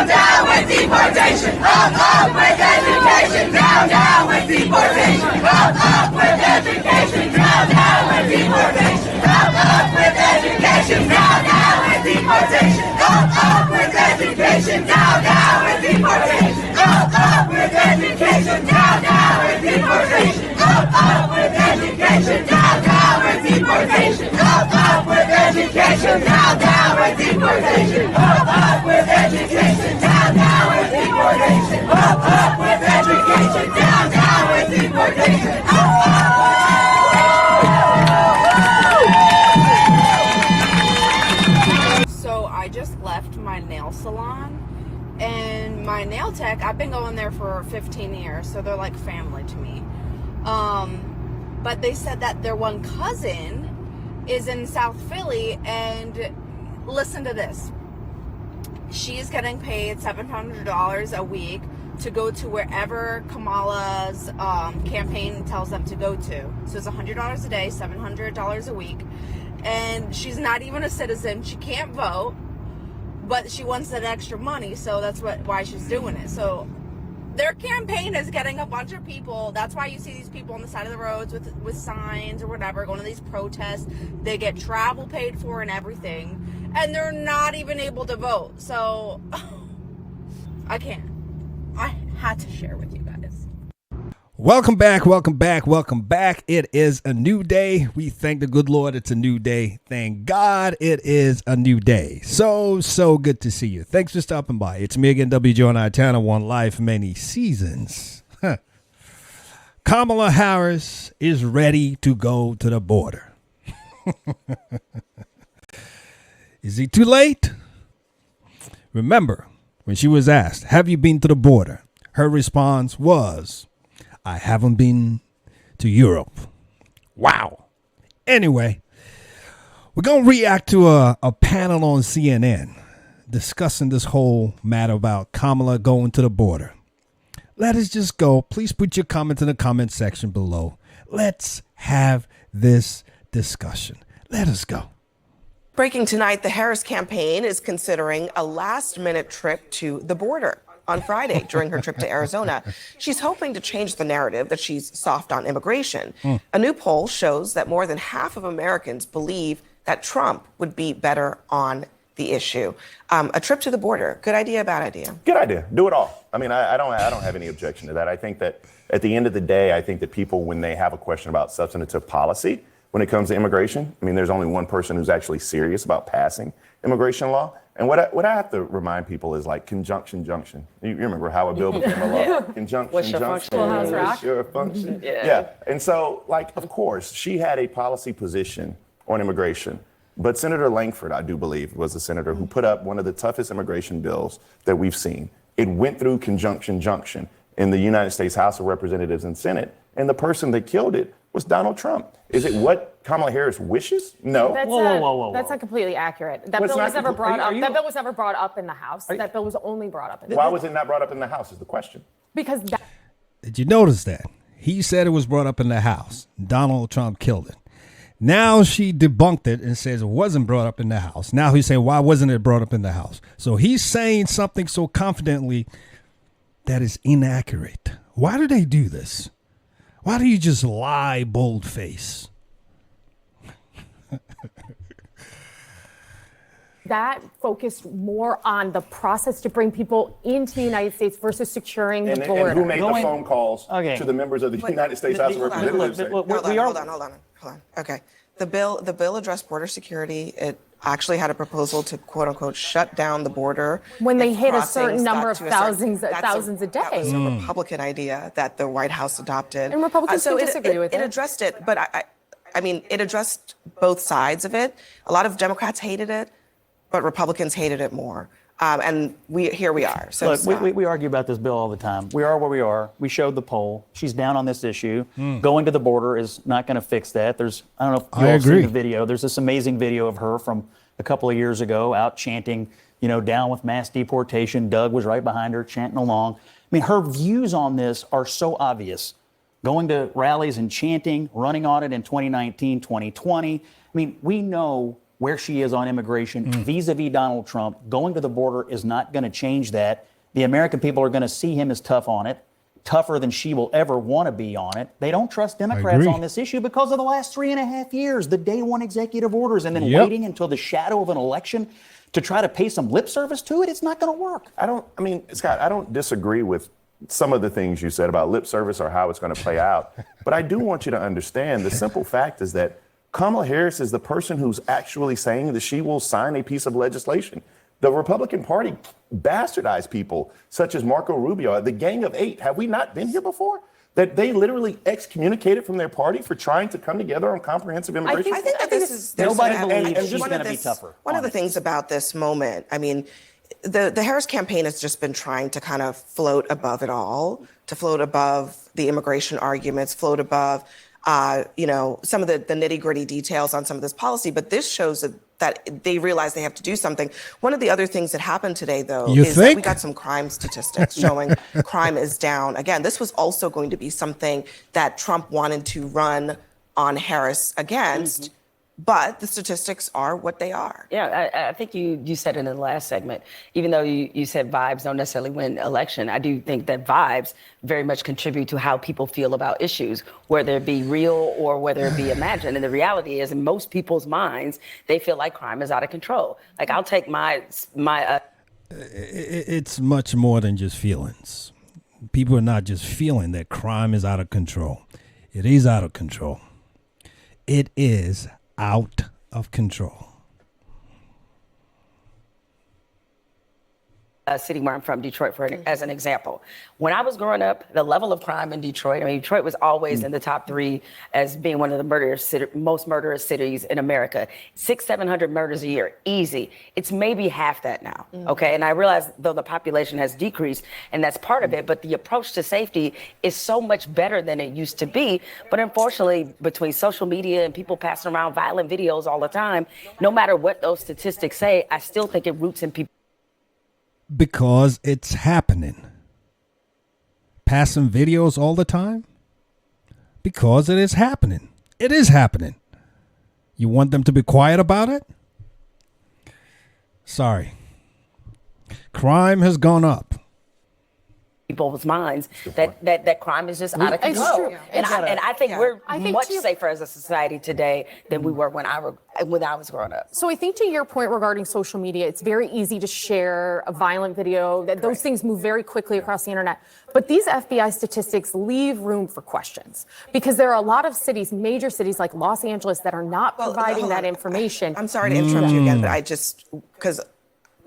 down with deportation. Up with education. Down with deportation. Up with education. Down with deportation. Up with education. Down with deportation. Up with education. Down with deportation. Up with education. Down with deportation. Up with education. Down with deportation. Up with education. Down with deportation. Up with education. Down with deportation. Up with education. Down with deportation. So I just left my nail salon, and my nail tech, I've been going there for 15 years, so they're like family to me. But they said that their one cousin is in South Philly, and listen to this. She's getting paid $700 a week to go to wherever Kamala's campaign tells them to go to. So it's $100 a day, $700 a week. And she's not even a citizen. She can't vote, but she wants that extra money, so that's why she's doing it. So their campaign is getting a bunch of people. That's why you see these people on the side of the roads with signs or whatever, going to these protests. They get travel paid for and everything, and they're not even able to vote. So I can't. I had to share with you guys. Welcome back. It is a new day. We thank the good Lord it's a new day. Thank God it is a new day. So good to see you. Thanks for stopping by. It's me again, WJNI Tanner, one life, many seasons. Kamala Harris is ready to go to the border. Is it too late? Remember, when she was asked, have you been to the border? Her response was, I haven't been to Europe. Wow. Anyway, we're going to react to a panel on CNN discussing this whole matter about Kamala going to the border. Let us just go. Please put your comments in the comment section below. Let's have this discussion. Let us go. Breaking tonight, the Harris campaign is considering a last-minute trip to the border. On Friday, during her trip to Arizona, she's hoping to change the narrative that she's soft on immigration. A new poll shows that more than half of Americans believe that Trump would be better on the issue. A trip to the border, good idea, bad idea? Good idea. Do it all. I mean, I don't have any objection to that. I think that at the end of the day, I think that people, when they have a question about substantive policy, when it comes to immigration, I mean, there's only one person who's actually serious about passing immigration law. And what I have to remind people is like conjunction junction. You remember how a bill became a law? Conjunction junction. What's your function? Yeah. And so, like, of course, she had a policy position on immigration. But Senator Langford, I do believe, was the senator who put up one of the toughest immigration bills that we've seen. It went through conjunction junction in the United States House of Representatives and Senate. And the person that killed it was Donald Trump. Is it what Kamala Harris wishes? No. Whoa. That's not completely accurate. That bill was never brought up. That bill was never brought up in the House. That bill was only brought up in the House. Why was it not brought up in the House is the question. Because Did you notice that? He said it was brought up in the House. Donald Trump killed it. Now she debunked it and says it wasn't brought up in the House. Now he's saying, why wasn't it brought up in the House? So he's saying something so confidently that is inaccurate. Why do they do this? Why do you just lie bold-face? that focused more on the process to bring people into the United States versus securing the border. And who made the phone calls to the members of the United States House of Representatives? Hold on. Okay. The bill addressed border security. It actually had a proposal to, quote unquote, shut down the border when they hit a certain number of thousands a day. That was a Republican idea that the White House adopted. And Republicans disagree with it. It addressed it, but I mean, it addressed both sides of it. A lot of Democrats hated it, but Republicans hated it more. And here we are. So look, we argue about this bill all the time. We are where we are. We showed the poll. She's down on this issue. Going to the border is not going to fix that. I don't know if you all seen the video. There's this amazing video of her from a couple of years ago out chanting, down with mass deportation. Doug was right behind her chanting along. I mean, her views on this are so obvious. Going to rallies and chanting, running on it in 2019, 2020. I mean, we know where she is on immigration vis-a-vis Donald Trump. Going to the border is not going to change that. The American people are going to see him as tough on it, tougher than she will ever want to be on it. They don't trust Democrats on this issue because of the last 3.5 years, the day one executive orders, and then waiting until the shadow of an election to try to pay some lip service to it. It's not going to work. Scott, I don't disagree with some of the things you said about lip service or how it's going to play out. But I do want you to understand the simple fact is that Kamala Harris is the person who's actually saying that she will sign a piece of legislation. The Republican Party bastardized people such as Marco Rubio, the Gang of Eight. Have we not been here before? That they literally excommunicated from their party for trying to come together on comprehensive immigration. I think that this is nobody believes she's going to be tougher. One of the things about this moment, I mean, the Harris campaign has just been trying to kind of float above it all, to float above the immigration arguments, float above some of the nitty-gritty details on some of this policy. But this shows that they realize they have to do something. One of the other things that happened today, though, is that we got some crime statistics showing crime is down. Again, this was also going to be something that Trump wanted to run on Harris against. But the statistics are what they are. Yeah, I think you said it in the last segment. Even though you said vibes don't necessarily win election, I do think that vibes very much contribute to how people feel about issues, whether it be real or whether it be imagined. And the reality is, in most people's minds, they feel like crime is out of control. Like, I'll take my. It's much more than just feelings. People are not just feeling that crime is out of control. It is out of control. It is out of control. City where I'm from, Detroit, as an example. When I was growing up, the level of crime in Detroit, I mean, Detroit was always in the top 3 as being one of the most murderous cities in America. 600-700 murders a year, easy. It's maybe half that now, okay? And I realize, though, the population has decreased, and that's part of it, but the approach to safety is so much better than it used to be. But unfortunately, between social media and people passing around violent videos all the time, no matter what those statistics say, I still think it roots in people. Because it's happening. Passing videos all the time? Because it is happening. It is happening. You want them to be quiet about it? Sorry. Crime has gone up. People's minds that crime is just out of control. And I think we're much safer as a society today than we were when I was growing up. So I think to your point regarding social media, it's very easy to share a violent video. That those things move very quickly across the internet. But these FBI statistics leave room for questions because there are a lot of cities, major cities like Los Angeles, that are not providing that information. I'm sorry to interrupt you again, but because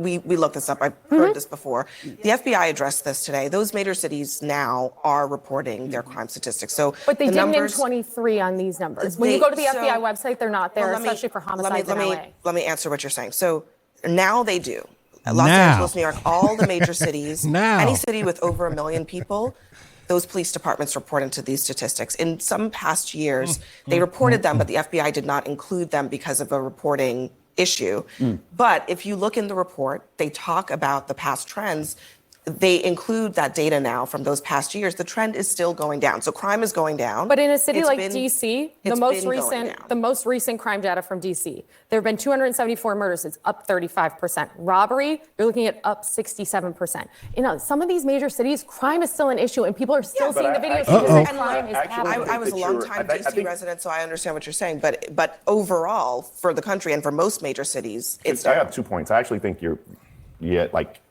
we looked this up. I've heard this before. The FBI addressed this today. Those major cities now are reporting their crime statistics. So, but they didn't in 23 on these numbers. When you go to the FBI website, they're not there, especially for homicides in LA. Let me answer what you're saying. So now they do. Los Angeles, New York, all the major cities, any city with over 1 million people, those police departments report into these statistics. In some past years, they reported them, but the FBI did not include them because of a reporting issue. But if you look in the report, they talk about the past trends. They include that data now from those past years. The trend is still going down. So crime is going down. But in a city like DC, the most recent crime data from DC, there have been 274 murders. It's up 35%. Robbery, you're looking at up 67%. You know, some of these major cities, crime is still an issue, and people are still seeing the videos because crime is happening. I was a long-time DC resident, so I understand what you're saying. But overall, for the country and for most major cities, it's down. I have 2 points. I actually think you're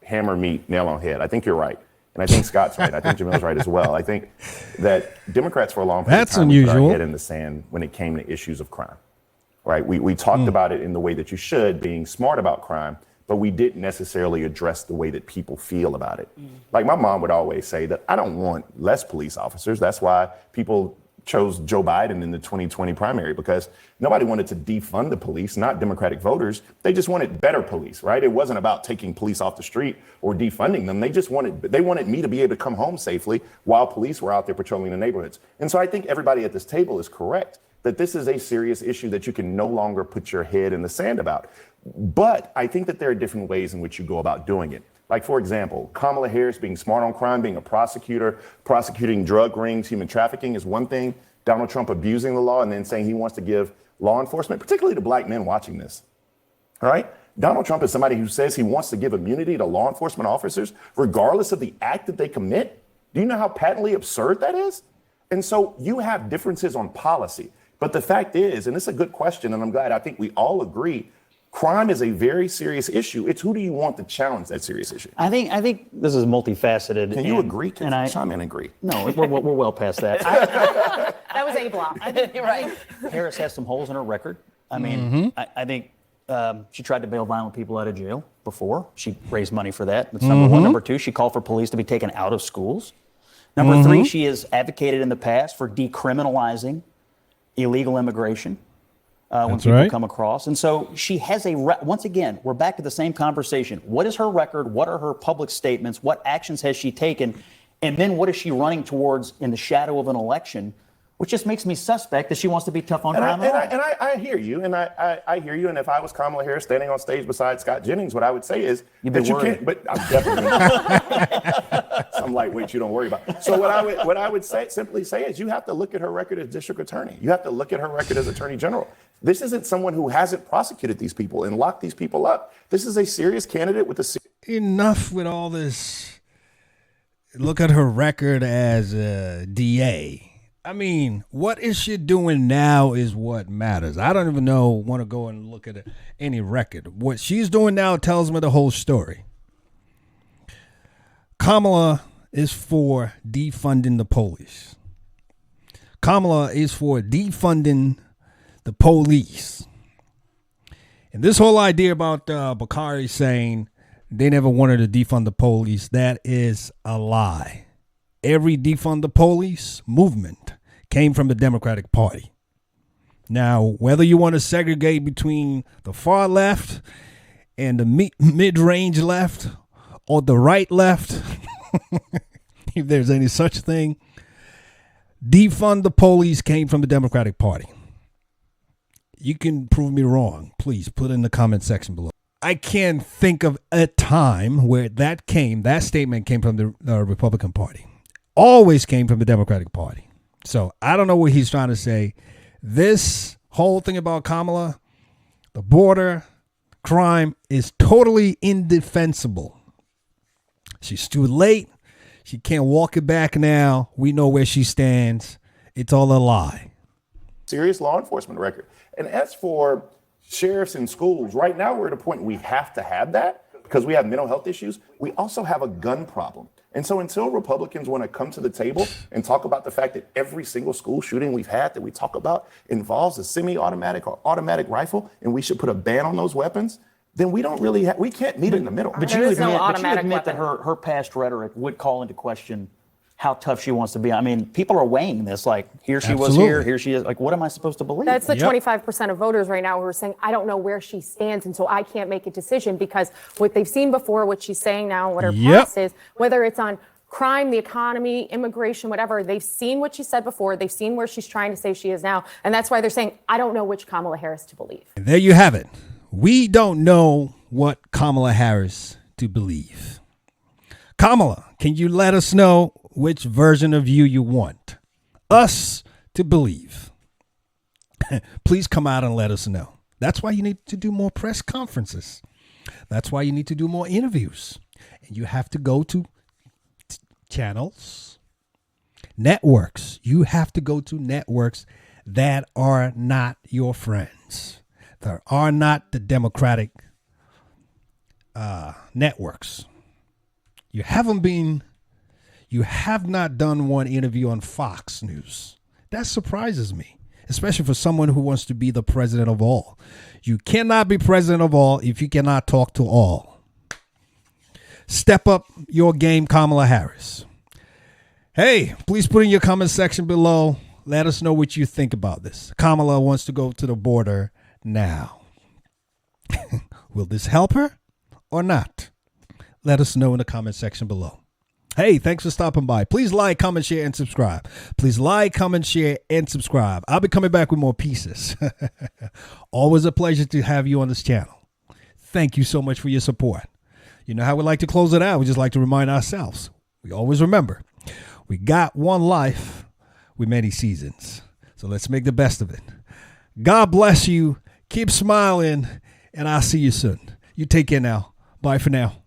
hammer, meat, nail on head. I think you're right. And I think Scott's right. I think Jamil's right as well. I think that Democrats for a long period of time put our head in the sand when it came to issues of crime. Right? We talked about it in the way that you should, being smart about crime, but we didn't necessarily address the way that people feel about it. Like my mom would always say that I don't want less police officers. That's why people chose Joe Biden in the 2020 primary, because nobody wanted to defund the police, not Democratic voters. They just wanted better police, right? It wasn't about taking police off the street or defunding them. They wanted me to be able to come home safely while police were out there patrolling the neighborhoods. And so I think everybody at this table is correct that this is a serious issue that you can no longer put your head in the sand about. But I think that there are different ways in which you go about doing it. Like, for example, Kamala Harris being smart on crime, being a prosecutor, prosecuting drug rings, human trafficking is one thing. Donald Trump abusing the law and then saying he wants to give law enforcement, particularly to black men watching this, All right? Donald Trump is somebody who says he wants to give immunity to law enforcement officers, regardless of the act that they commit. Do you know how patently absurd that is? And so you have differences on policy. But the fact is, and it's a good question, and I'm glad I think we all agree, crime is a very serious issue. It's who do you want to challenge that serious issue? I think this is multifaceted. Can you agree? Can I chime in and agree? No, we're well past that. That was A block. Right. Harris has some holes in her record. I mean, I think she tried to bail violent people out of jail before. She raised money for that. That's number one. Number two, she called for police to be taken out of schools. Number three, she has advocated in the past for decriminalizing illegal immigration when people come across. And so she has once again, we're back to the same conversation. What is her record? What are her public statements? What actions has she taken? And then what is she running towards in the shadow of an election? Which just makes me suspect that she wants to be tough on crime. I hear you, and I hear you. And if I was Kamala Harris standing on stage beside Scott Jennings, what I would say is that you can't. But I'm definitely some lightweight you don't worry about. So what I would simply say is you have to look at her record as district attorney. You have to look at her record as attorney general. This isn't someone who hasn't prosecuted these people and locked these people up. This is a serious candidate with a. Enough with all this. Look at her record as a DA. I mean, what is she doing now is what matters. I don't even want to go and look at any record. What she's doing now tells me the whole story. Kamala is for defunding the police. Kamala is for defunding the police. And this whole idea about Bakari saying they never wanted to defund the police, that is a lie. Every defund the police movement came from the Democratic Party. Now, whether you want to segregate between the far left and the mid-range left or the right left, if there's any such thing, defund the police came from the Democratic Party. You can prove me wrong. Please put it in the comment section below. I can't think of a time where that statement came from the Republican Party. Always came from the Democratic Party. So I don't know what he's trying to say. This whole thing about Kamala, the border, crime is totally indefensible. She's too late. She can't walk it back now. We know where she stands. It's all a lie. Serious law enforcement record. And as for sheriffs in schools, right now we're at a point we have to have that because we have mental health issues. We also have a gun problem. And so until Republicans want to come to the table and talk about the fact that every single school shooting we've had that we talk about involves a semi-automatic or automatic rifle, and we should put a ban on those weapons, then we don't really we can't meet in the middle. But you admit that her past rhetoric would call into question how tough she wants to be. I mean, people are weighing this like, here she was here she is. Like, what am I supposed to believe? That's the 25% of voters right now who are saying, I don't know where she stands, and so I can't make a decision because what they've seen before, what she's saying now, and what her past is, whether it's on crime, the economy, immigration, whatever, they've seen what she said before. They've seen where she's trying to say she is now. And that's why they're saying, I don't know which Kamala Harris to believe. And there you have it. We don't know what Kamala Harris to believe. Kamala, can you let us know which version of you want us to believe? Please come out and let us know. That's why you need to do more press conferences. That's why you need to do more interviews. And you have to go to channels, networks. You have to go to networks that are not your friends, that are not the Democratic networks. You have not done one interview on Fox News. That surprises me, especially for someone who wants to be the president of all. You cannot be president of all if you cannot talk to all. Step up your game, Kamala Harris. Hey, please put in your comment section below. Let us know what you think about this. Kamala wants to go to the border now. Will this help her or not? Let us know in the comment section below. Hey, thanks for stopping by. Please like, comment, share, and subscribe. Please like, comment, share, and subscribe. I'll be coming back with more pieces. Always a pleasure to have you on this channel. Thank you so much for your support. You know how we like to close it out? We just like to remind ourselves. We always remember, we got one life with many seasons. So let's make the best of it. God bless you. Keep smiling And I'll see you soon. You take care now. Bye for now.